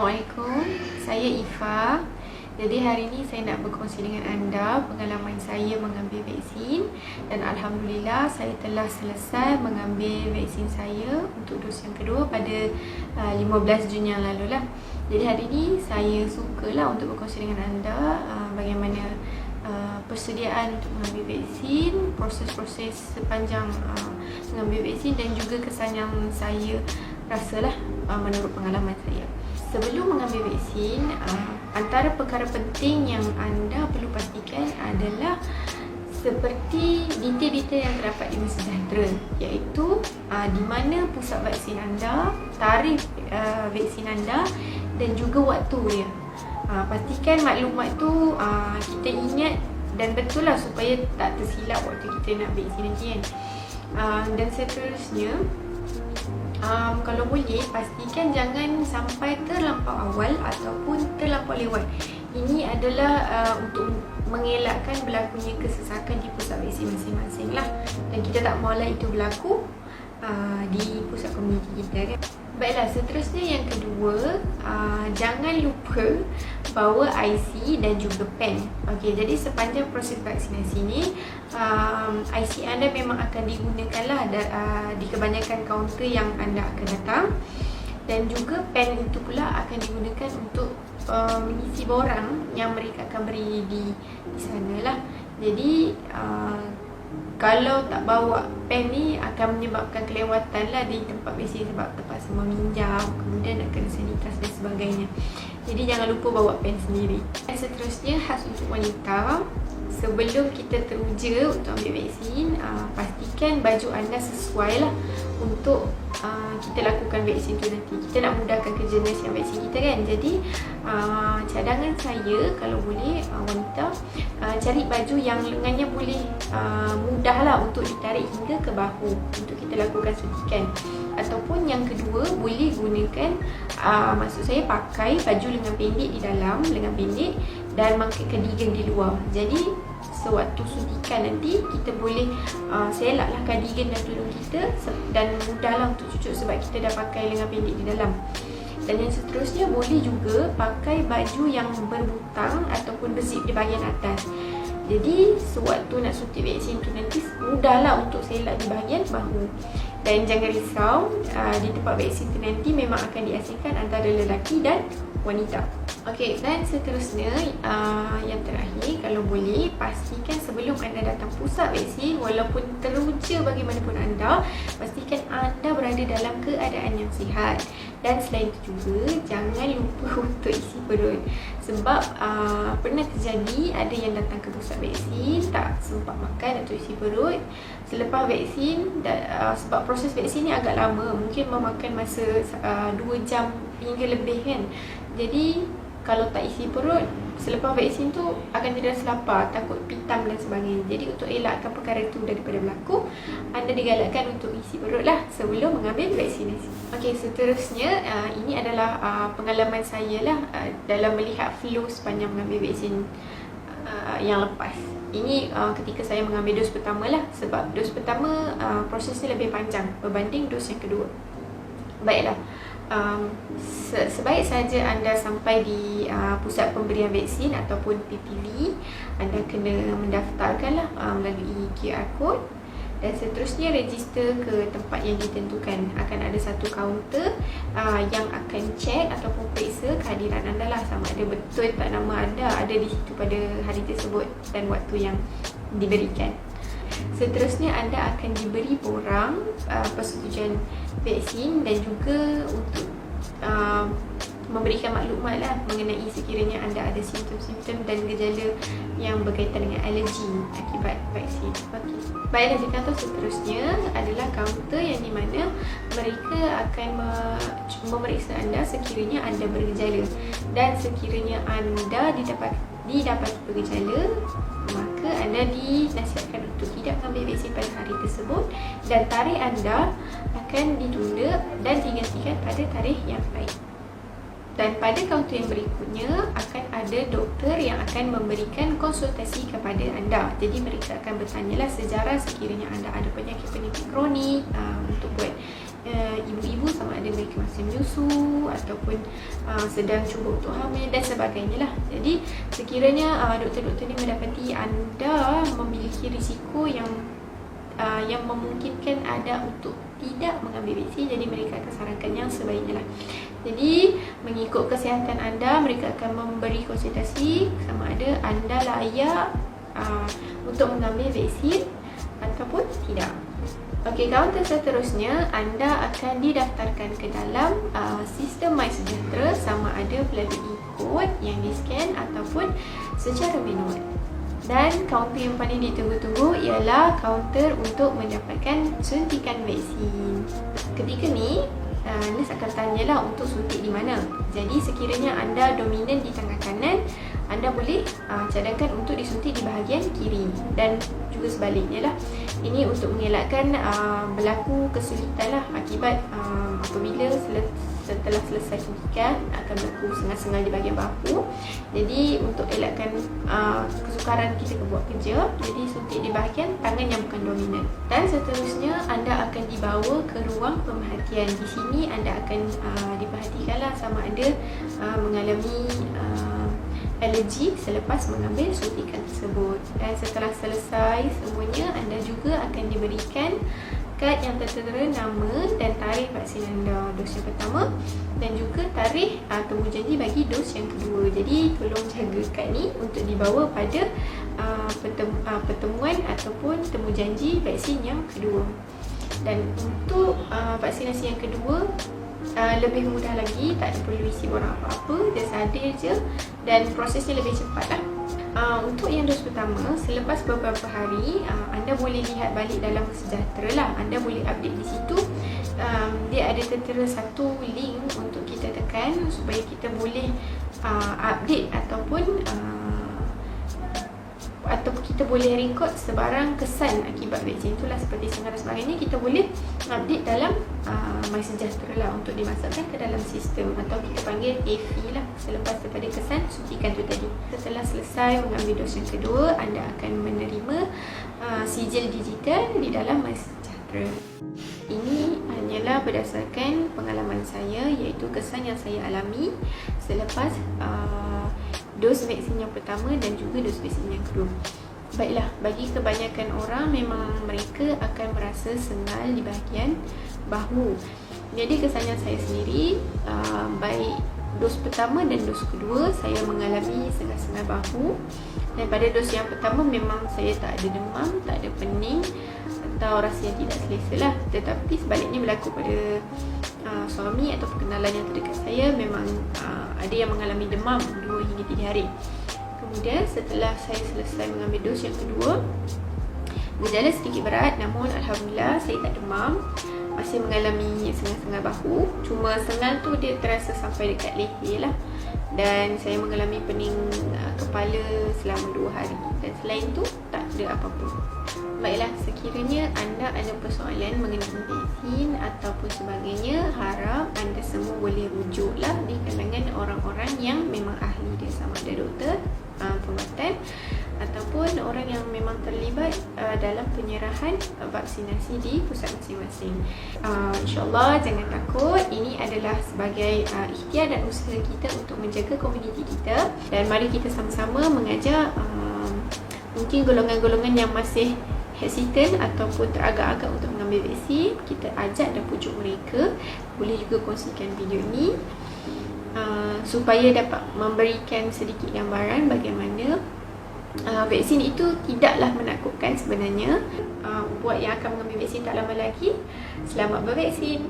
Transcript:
Assalamualaikum, saya Ifa. Jadi hari ini saya nak berkongsi dengan anda pengalaman saya mengambil vaksin. Dan Alhamdulillah saya telah selesai mengambil vaksin saya untuk dos yang kedua pada 15 Jun yang lalu lah. Jadi hari ini saya sukalah untuk berkongsi dengan anda bagaimana persediaan untuk mengambil vaksin, proses-proses sepanjang mengambil vaksin dan juga kesan yang saya rasalah menurut pengalaman saya. Sebelum mengambil vaksin, antara perkara penting yang anda perlu pastikan adalah seperti detail-detail yang terdapat di Messenger Sejahtera, iaitu di mana pusat vaksin anda, tarikh vaksin anda dan juga waktu dia. Pastikan maklumat tu kita ingat dan betul lah supaya tak tersilap waktu kita nak vaksin nanti kan. Dan seterusnya, kalau boleh pastikan jangan sampai terlampau awal ataupun terlampau lewat. Ini adalah untuk mengelakkan berlakunya kesesakan di pusat vaksin masing-masing lah. Dan kita tak maulah itu berlaku di pusat komuniti kita kan. Baiklah, seterusnya yang kedua, jangan lupa bawa IC dan juga pen. Okey, jadi sepanjang proses vaksinasi ni IC anda memang akan digunakan lah di kebanyakan kaunter yang anda akan datang. Dan juga pen itu pula akan digunakan untuk mengisi borang yang mereka akan beri di sana lah. Jadi kalau tak bawa pen ni akan menyebabkan kelewatan lah di tempat vaksin sebab terpaksa meminjam, kemudian nak kena sanitas dan sebagainya. Jadi jangan lupa bawa pen sendiri. Dan seterusnya, khas untuk wanita, sebelum kita teruja untuk ambil vaksin, pastikan baju anda sesuai lah untuk kita lakukan vaksin tu nanti. Kita nak mudahkan kerja nurse yang vaksin kita kan. Jadi cadangan saya kalau boleh wanita cari baju yang lengannya boleh mudah lah untuk ditarik hingga ke bahu untuk kita lakukan suntikan. Ataupun yang kedua, boleh gunakan maksud saya pakai baju lengan pendek di dalam, lengan pendek, dan pakai cardigan di luar. Jadi sewaktu suntikan nanti kita boleh selaklah cardigan dan tudung kita dan mudahlah untuk cucuk sebab kita dah pakai lengan pendek di dalam. Dan yang seterusnya, boleh juga pakai baju yang berbutang ataupun berzip di bahagian atas. Jadi sewaktu nak suntik vaksin tu nanti mudahlah untuk selak di bahagian bahu. Dan jangan risau, di tempat vaksin tu nanti memang akan diasingkan antara lelaki dan wanita. Okey, dan seterusnya yang terakhir, kalau boleh pastikan sebelum anda datang pusat vaksin, walaupun teruja bagaimanapun anda, pastikan anda berada dalam keadaan yang sihat. Dan selain itu juga, jangan lupa untuk isi perut. Sebab pernah terjadi ada yang datang ke pusat vaksin tak sempat makan atau isi perut. Selepas vaksin, sebab proses vaksin ni agak lama, mungkin memakan masa 2 jam hingga lebih kan. Jadi kalau tak isi perut, selepas vaksin tu akan terasa lapar, takut pitam dan sebagainya. Jadi untuk elakkan perkara itu daripada berlaku, anda digalakkan untuk isi perut lah sebelum mengambil vaksinasi. Okey, seterusnya ini adalah pengalaman saya lah dalam melihat flow sepanjang mengambil vaksin yang lepas. Ini ketika saya mengambil dos pertama lah, sebab dos pertama prosesnya lebih panjang berbanding dos yang kedua. Baiklah, sebaik saja anda sampai di pusat pemberian vaksin ataupun PPV, anda kena mendaftarkanlah melalui QR code. Dan seterusnya register ke tempat yang ditentukan. Akan ada satu kaunter yang akan cek ataupun periksa kehadiran anda lah, sama ada betul tak nama anda ada di situ pada hari tersebut dan waktu yang diberikan. Seterusnya anda akan diberi borang persetujuan vaksin dan juga untuk memberikan maklumat lah mengenai sekiranya anda ada simptom-simptom dan gejala yang berkaitan dengan alergi akibat vaksin. Okay. Baiklah, di kaunter seterusnya adalah kaunter yang di mana mereka akan memeriksa anda sekiranya anda bergejala. Dan sekiranya anda didapati bergejala, maka anda dinasihatkan untuk tidak mengambil vaksin pada hari tersebut dan tarikh anda akan ditunda dan digantikan pada tarikh yang lain. Dan pada kaunter yang berikutnya akan ada doktor yang akan memberikan konsultasi kepada anda. Jadi mereka akan bertanyalah sejarah sekiranya anda ada penyakit kronik untuk buat ibu-ibu sama ada mereka masih menyusu ataupun sedang cuba untuk hamil dan sebagainya lah. Jadi sekiranya doktor-doktor ni mendapati anda memiliki risiko yang memungkinkan ada untuk tidak mengambil vaksin, jadi mereka akan sarankan yang sebaiknya lah. Jadi mengikut kesihatan anda, mereka akan memberi konsultasi sama ada anda layak untuk mengambil vaksin ataupun tidak. Okey, kaunter seterusnya anda akan didaftarkan ke dalam sistem MySejahtera sama ada melalui kod yang di-scan ataupun secara manual. Dan kaunter yang paling ditunggu-tunggu ialah kaunter untuk mendapatkan suntikan vaksin. Ketika ni, nurse akan tanyalah untuk suntik di mana. Jadi sekiranya anda dominan di tangan kanan, anda boleh cadangkan untuk disuntik di bahagian kiri dan juga sebaliknya lah. Ini untuk mengelakkan berlaku kesulitan lah akibat apabila setelah selesai suntikan akan berlaku sengal-sengal di bahagian bahu. Jadi untuk elakkan kesukaran kita buat kerja, jadi suntik di bahagian tangan yang bukan dominan. Dan seterusnya anda akan dibawa ke ruang pemerhatian. Di sini anda akan diperhatikanlah sama ada mengalami alergi selepas mengambil suntikan tersebut. Dan setelah selesai semuanya, anda juga akan diberikan kad yang tertera nama dan tarikh vaksin anda, dos yang pertama dan juga tarikh temujanji bagi dos yang kedua. Jadi tolong jaga kad ni untuk dibawa pada pertemuan ataupun temujanji vaksin yang kedua. Dan untuk vaksinasi yang kedua lebih mudah lagi, tak perlu isi borang apa-apa, dia sadir je dan prosesnya lebih cepat lah. Untuk yang dos pertama, selepas beberapa hari anda boleh lihat balik dalam MySejahtera lah. Anda boleh update di situ. Dia ada tertera satu link untuk kita tekan supaya kita boleh update ataupun kita boleh rekod sebarang kesan akibat vaksin itulah, seperti sangat dan sebagainya. Kita boleh update dalam MySejahtera lah untuk dimasukkan ke dalam sistem atau kita panggil AFI lah selepas daripada kesan suntikan tu tadi. Setelah selesai mengambil dos yang kedua, anda akan menerima sijil digital di dalam MySejahtera. Ini hanyalah berdasarkan pengalaman saya, iaitu kesan yang saya alami selepas dos vaksin yang pertama dan juga dos vaksin yang kedua. Baiklah, bagi kebanyakan orang memang mereka akan merasa sengal di bahagian bahu. Jadi kesannya saya sendiri, baik dos pertama dan dos kedua saya mengalami sengal-sengal bahu. Dan pada dos yang pertama memang saya tak ada demam, tak ada pening atau rasa yang tidak selesa lah. Tetapi sebaliknya berlaku pada suami atau kenalan yang terdekat saya, memang ada yang mengalami demam 2 hingga 3 hari. Kemudian setelah saya selesai mengambil dos yang kedua, gejala sedikit berat, namun alhamdulillah saya tak demam, masih mengalami sengal-sengal bahu. Cuma sengal tu dia terasa sampai dekat leher lah. Dan saya mengalami pening kepala selama 2 hari. Dan selain tu tak ada apa-apa. Baiklah, sekiranya anda ada persoalan mengenai vaksin ataupun sebagainya, harap anda semua boleh rujuklah di kalangan orang-orang yang memang ahli dia, sama ada doktor, perubatan ataupun orang yang memang terlibat dalam penyerahan vaksinasi di pusat masing-masing. InsyaAllah jangan takut, ini adalah sebagai ikhtiar dan usaha kita untuk menjaga komuniti kita. Dan mari kita sama-sama mengajak mungkin golongan-golongan yang masih hesitant ataupun teragak-agak untuk mengambil vaksin, kita ajak dan pujuk mereka. Boleh juga kongsikan video ni supaya dapat memberikan sedikit gambaran bagaimana vaksin itu tidaklah menakutkan sebenarnya. Buat yang akan mengambil vaksin tak lama lagi, selamat bervaksin.